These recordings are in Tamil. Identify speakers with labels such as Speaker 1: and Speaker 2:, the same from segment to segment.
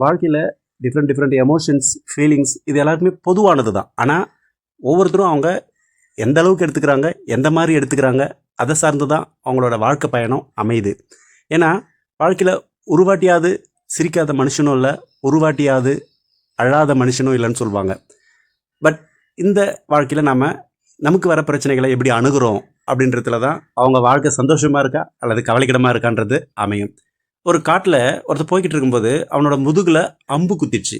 Speaker 1: வாழ்க்கையில் டிஃப்ரெண்ட் டிஃப்ரெண்ட் எமோஷன்ஸ், ஃபீலிங்ஸ் இது எல்லாருக்குமே பொதுவானது தான். ஆனால் ஒவ்வொருத்தரும் அவங்க எந்த அளவுக்கு எடுத்துக்கிறாங்க, எந்த மாதிரி எடுத்துக்கிறாங்க, அதை சார்ந்து தான் அவங்களோட வாழ்க்கை பயணம் அமையுது. ஏன்னா வாழ்க்கையில் உருவாட்டியாவது சிரிக்காத மனுஷனும் இல்லை, உருவாட்டியாவது அழாத மனுஷனும் இல்லைன்னு சொல்லுவாங்க. பட் இந்த வாழ்க்கையில் நமக்கு வர பிரச்சனைகளை எப்படி அணுகிறோம் அப்படின்றதுல தான் அவங்க வாழ்க்கை சந்தோஷமாக இருக்கா அல்லது கவலைக்கிடமாக இருக்கான்றது அமையும். ஒரு காட்டில் ஒருத்தர் போய்கிட்டு இருக்கும்போது அவனோட முதுகில் அம்பு குத்திடுச்சு.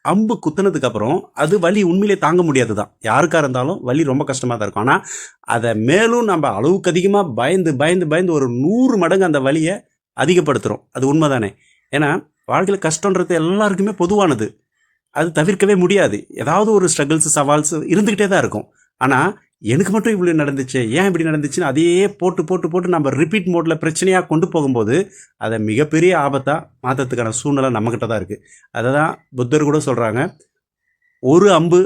Speaker 1: அம்பு குத்துனதுக்கப்புறம் அது வலி உண்மையிலே தாங்க முடியாது தான். யாருக்காக இருந்தாலும் வலி ரொம்ப கஷ்டமாக தான் இருக்கும். ஆனால் அதை மேலும் நம்ம அளவுக்கு அதிகமாக பயந்து பயந்து பயந்து ஒரு 100 மடங்கு அந்த வலியை அதிகப்படுத்துகிறோம். அது உண்மை தானே? ஏன்னா வாழ்க்கையில் கஷ்டன்றது எல்லாருக்குமே பொதுவானது. அது தவிர்க்கவே முடியாது. ஏதாவது ஒரு ஸ்ட்ரகிள்ஸ், சவால்ஸ் இருந்துக்கிட்டே தான் இருக்கும். ஆனால் எனக்கு மட்டும் இவ்வளோ நடந்துச்சு, ஏன் இப்படி நடந்துச்சுன்னு அதையே போட்டு போட்டு போட்டு நம்ம ரிப்பீட் மோடில் பிரச்சனையாக கொண்டு போகும்போது அதை மிகப்பெரிய ஆபத்தாக மாற்றத்துக்கான சூழ்நிலை நம்மக்கிட்ட தான் இருக்குது. அதை தான் புத்தர் கூட சொல்கிறாங்க, ஒரு அம்பு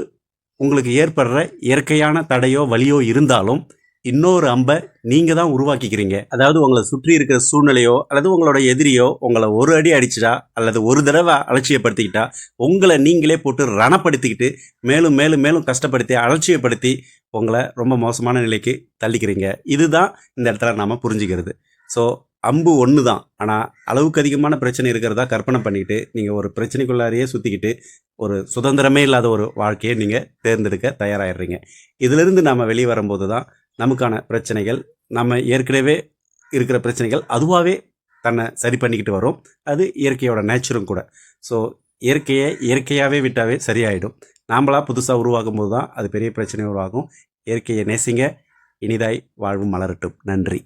Speaker 1: உங்களுக்கு ஏற்படுற இயற்கையான தடையோ வலியோ இருந்தாலும் இன்னொரு அம்பை நீங்கள் தான் உருவாக்கிக்கிறீங்க. அதாவது உங்களை சுற்றி இருக்கிற சூழ்நிலையோ அல்லது உங்களோட எதிரியோ உங்களை ஒரு அடி அடிச்சிட்டா அல்லது ஒரு தடவை அலட்சியப்படுத்திக்கிட்டா உங்களை நீங்களே போட்டு ரணப்படுத்திக்கிட்டு மேலும் மேலும் மேலும் கஷ்டப்படுத்தி அலட்சியப்படுத்தி உங்களை ரொம்ப மோசமான நிலைக்கு தள்ளிக்கிறீங்க. இதுதான் இந்த இடத்துல நாம் புரிஞ்சுக்கிறது. ஸோ அம்பு ஒன்று தான், ஆனால் அளவுக்கு அதிகமான பிரச்சனை இருக்கிறதா கற்பனை பண்ணிக்கிட்டு நீங்கள் ஒரு பிரச்சனைக்குள்ளாரையே சுற்றிக்கிட்டு ஒரு சுதந்திரமே இல்லாத ஒரு வாழ்க்கையை நீங்கள் தேர்ந்தெடுக்க தயாராகிடுறீங்க. இதிலிருந்து நாம் வெளியே வரும்போது தான் நமக்கான பிரச்சனைகள், நம்ம ஏற்கனவே இருக்கிற பிரச்சனைகள் அதுவாகவே தன்னை சரி பண்ணிக்கிட்டு வரும். அது இயற்கையோட நேச்சரும் கூட. ஸோ இயற்கையை இயற்கையாகவே விட்டாவே சரியாயிடும். நாமளாக புதுசாக உருவாகும் போது தான் அது பெரிய பிரச்சனை உருவாகும். இயற்கையை நேசிங்க. இனிதாய் வாழ்வும் மலரட்டும். நன்றி.